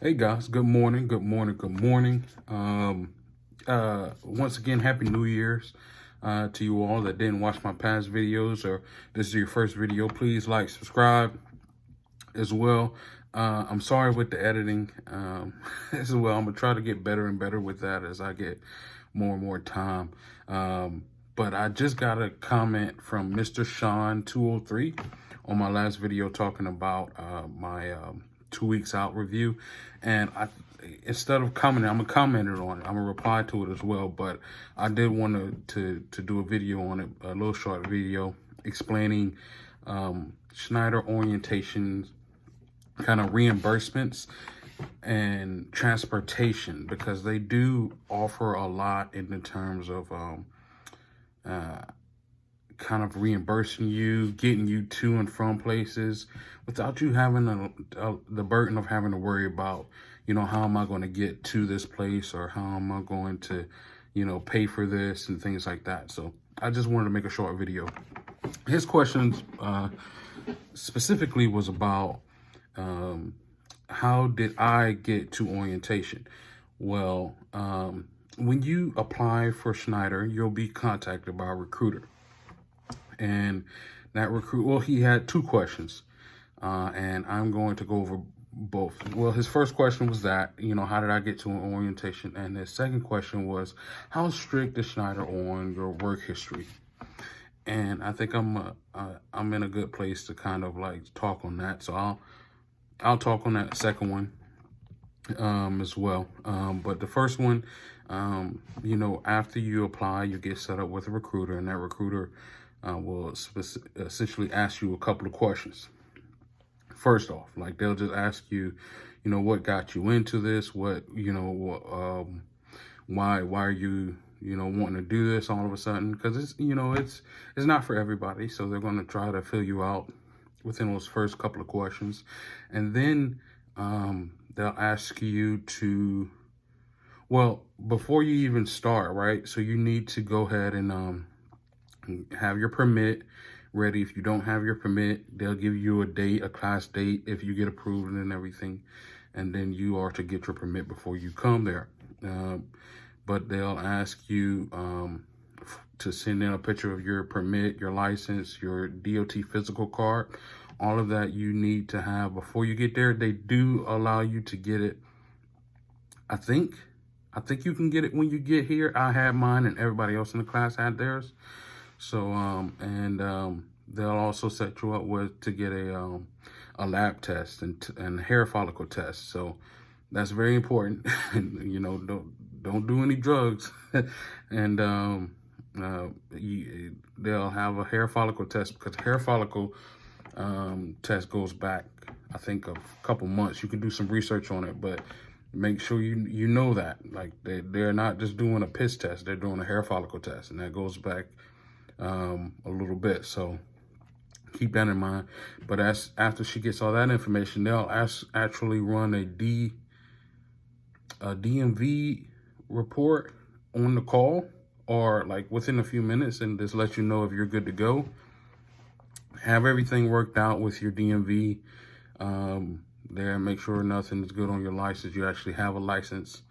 Hey guys, good morning, good morning, good morning. Once again, Happy New Year's to you all that didn't watch my past videos, or this is your first video. Please like, subscribe as well. I'm sorry with the editing as well. I'm gonna try to get better and better with that as I get more and more time. But I just got a comment from Mr. Sean 203 on my last video talking about my 2 weeks out review, and instead of commenting, I'm gonna comment it on it. I'm gonna reply to it as well. But I did want to do a video on it, a little short video explaining Schneider orientation, kind of reimbursements and transportation, because they do offer a lot in the terms of kind of reimbursing you, getting you to and from places without you having the burden of having to worry about, how am I going to get to this place, or how am I going to, pay for this and things like that. So I just wanted to make a short video. His questions specifically was about how did I get to orientation? Well, when you apply for Schneider, you'll be contacted by a recruiter. And that well, he had two questions, and I'm going to go over both. Well, his first question was that, how did I get to an orientation? And his second question was, how strict is Schneider on your work history? And I think I'm in a good place to kind of like talk on that. So I'll talk on that second one as well. But the first one, after you apply, you get set up with a recruiter, and that recruiter will essentially ask you a couple of questions. First off, like they'll just ask you, what got you into this? What, why are you, wanting to do this all of a sudden? Because it's not for everybody. So they're going to try to fill you out within those first couple of questions. And then they'll ask you to, well, before you even start, right? So you need to go ahead and have your permit ready. If you don't have your permit, they'll give you a date, a class date, if you get approved and everything. And then you are to get your permit before you come there. But they'll ask you to send in a picture of your permit, your license, your DOT physical card. All of that you need to have before you get there. They do allow you to get it. I think you can get it when you get here. I had mine, and everybody else in the class had theirs. So, they'll also set you up with to get a lab test and hair follicle test. So that's very important. Don't do any drugs. And they'll have a hair follicle test, because hair follicle test goes back, I think, a couple months. You can do some research on it, but make sure you know that, like, they're not just doing a piss test. They're doing a hair follicle test, and that goes back a little bit. So keep that in mind. But after she gets all that information, they'll actually run a DMV report on the call, or like within a few minutes, and just let you know if you're good to go. Have everything worked out with your DMV there. Make sure nothing is good on your license. You actually have a license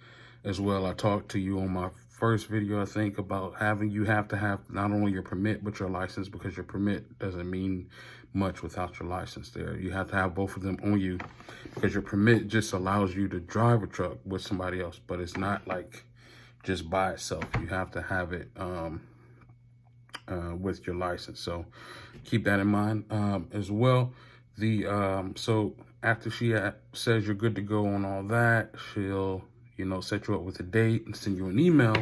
as well. I talked to you on my first video, I think, about you have to have not only your permit, but your license, because your permit doesn't mean much without your license there. You have to have both of them on you, because your permit just allows you to drive a truck with somebody else, but it's not like just by itself. You have to have it with your license. So keep that in mind as well. So after she says you're good to go on all that, she'll set you up with a date and send you an email,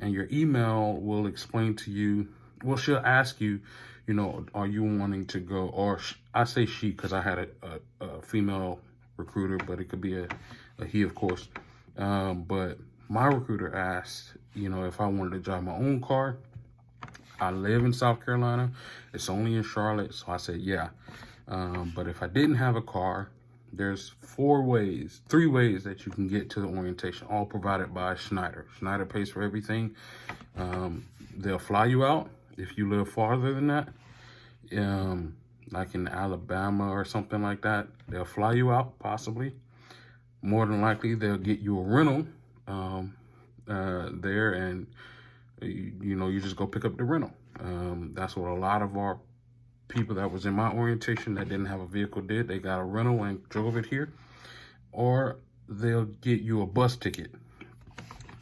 and your email will explain to you, well, she'll ask you, are you wanting to go, or I say she because I had a female recruiter, but it could be a he, of course. But my recruiter asked, if I wanted to drive my own car. I live in South Carolina. It's only in Charlotte, so I said yeah. But if I didn't have a car, there's three ways that you can get to the orientation, all provided by Schneider. Schneider pays for everything. They'll fly you out if you live farther than that, like in Alabama or something like that. They'll fly you out, possibly. more than likely they'll get you a rental there, and you just go pick up the rental. That's what a lot of our people that was in my orientation that didn't have a vehicle did. They got a rental and drove it here. Or they'll get you a bus ticket.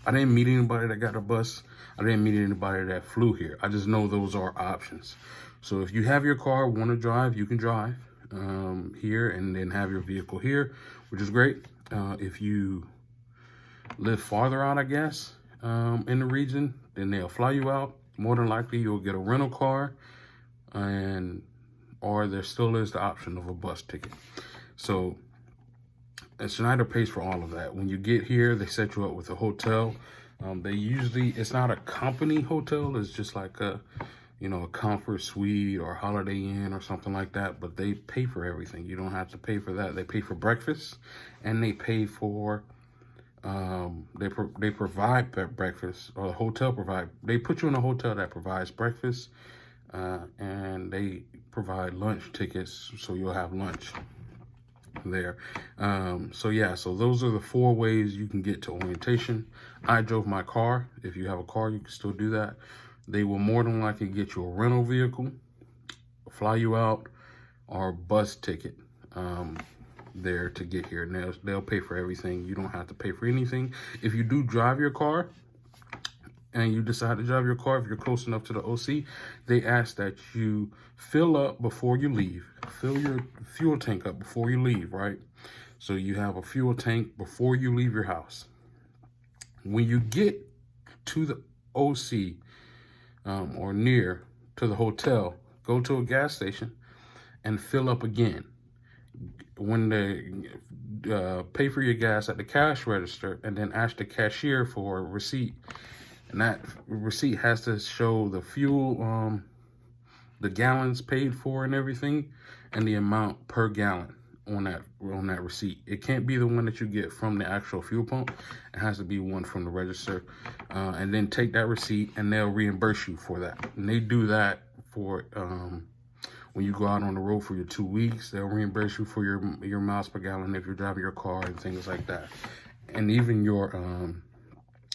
I didn't meet anybody that got a bus. I didn't meet anybody that flew here. I just know those are options. So if you have your car, want to drive, you can drive here and then have your vehicle here, which is great. If you live farther out, I guess, in the region, then they'll fly you out. More than likely, you'll get a rental car, or there still is the option of a bus ticket. So Schneider pays for all of that. When you get here, they set you up with a hotel. They usually, it's not a company hotel. It's just like a comfort suite or Holiday Inn or something like that. But they pay for everything. You don't have to pay for that. They pay for breakfast, and they pay for, they provide breakfast, or the hotel they put you in a hotel that provides breakfast, and they provide lunch tickets, so you'll have lunch there. So those are the 4 ways you can get to orientation. I drove my car. If you have a car, you can still do that. They will more than likely get you a rental vehicle, fly you out, or a bus ticket there to get here. And they'll pay for everything. You don't have to pay for anything. If you do drive your car, and you decide to drive your car, if you're close enough to the OC, they ask that you fill up before you leave. Fill your fuel tank up before you leave, right? So you have a fuel tank before you leave your house. When you get to the OC or near to the hotel, go to a gas station and fill up again. When they pay for your gas at the cash register, and then ask the cashier for a receipt. And that receipt has to show the fuel, the gallons paid for and everything, and the amount per gallon on that receipt. It can't be the one that you get from the actual fuel pump. It has to be one from the register. And then take that receipt, and they'll reimburse you for that. And they do that for when you go out on the road for your 2 weeks. They'll reimburse you for your miles per gallon if you're driving your car and things like that. And even your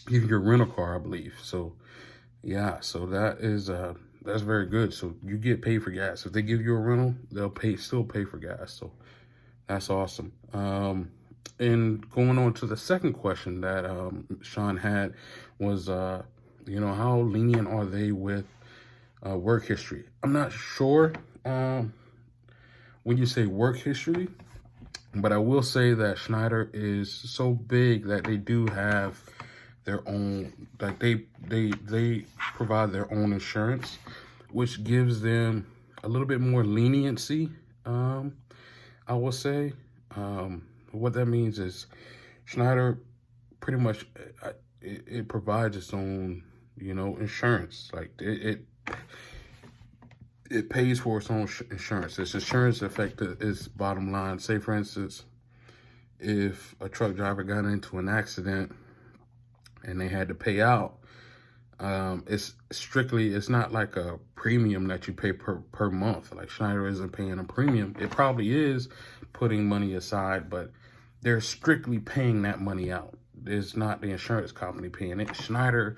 rental car, I believe. So yeah, so that's very good. So you get paid for gas. If they give you a rental, they'll still pay for gas. So that's awesome. And going on to the second question that Sean had was, how lenient are they with work history? I'm not sure when you say work history, but I will say that Schneider is so big that they do have their own, like they provide their own insurance, which gives them a little bit more leniency, I will say. What that means is Schneider pretty much, it provides its own, insurance. Like it pays for its own insurance. Its insurance affects its bottom line. Say, for instance, if a truck driver got into an accident and they had to pay out, it's not like a premium that you pay per month. Like Schneider isn't paying a premium. It probably is putting money aside, but they're strictly paying that money out. It's not the insurance company paying it. Schneider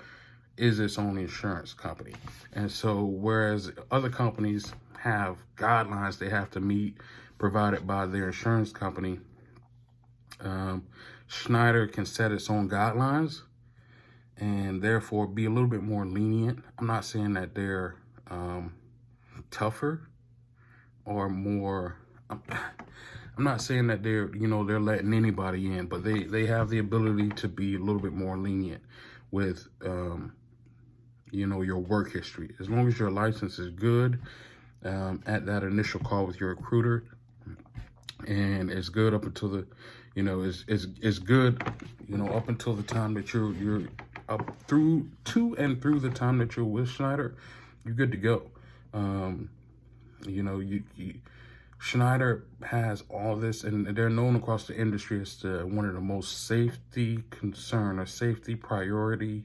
is its own insurance company. And so whereas other companies have guidelines they have to meet provided by their insurance company, Schneider can set its own guidelines and therefore be a little bit more lenient. I'm not saying that they're tougher or more, I'm not saying that they're letting anybody in, but they have the ability to be a little bit more lenient with, your work history. As long as your license is good at that initial call with your recruiter, and it's good up until the, it's good, up until the time that you're up through the time that you're with Schneider, you're good to go. Schneider has all this, and they're known across the industry as one of the most safety concern or safety priority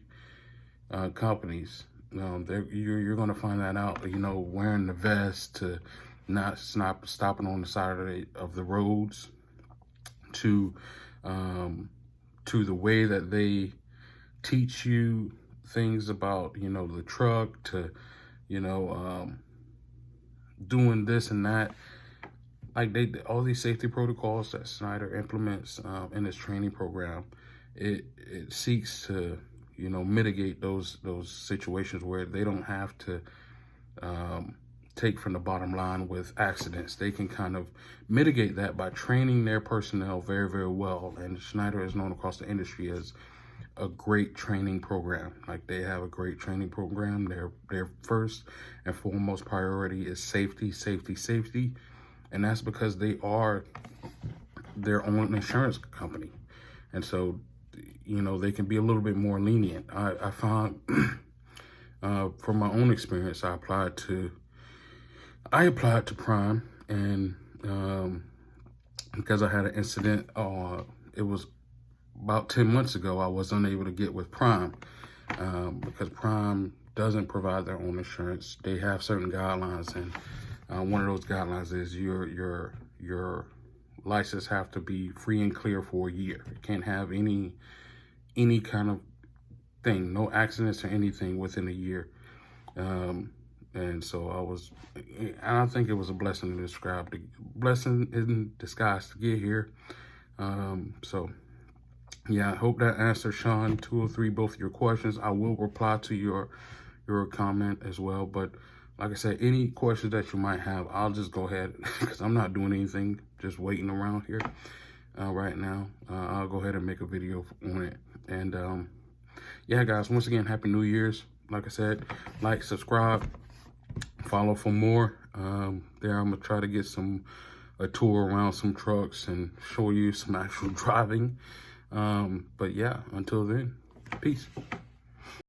companies. You're going to find that out, wearing the vest, to not stopping on the side of the roads, to to the way that they teach you things about, you know, the truck, to, you know, doing this and that. Like all these safety protocols that Schneider implements in his training program, it seeks to, you know, mitigate those situations where they don't have to take from the bottom line with accidents. They can kind of mitigate that by training their personnel very, very well. And Schneider is known across the industry as a great training program. Like, they have a great training program. Their first and foremost priority is safety, safety, safety. And that's because they are their own insurance company. And so, you know, they can be a little bit more lenient. I found from my own experience, I applied to Prime, and because I had an incident, it was about 10 months ago, I was unable to get with Prime because Prime doesn't provide their own insurance. They have certain guidelines, and one of those guidelines is your license have to be free and clear for a year. It can't have any kind of thing, no accidents or anything within a year. And so I think it was a blessing in disguise to get here. So yeah, I hope that answers, Sean 203, both of your questions. I will reply to your comment as well. But like I said, any questions that you might have, I'll just go ahead, because I'm not doing anything, just waiting around here right now. I'll go ahead and make a video on it. And yeah, guys, once again, Happy New Year's. Like I said, like, subscribe, follow for more. There, I'm gonna try to get a tour around some trucks and show you some actual driving. But yeah, until then, peace.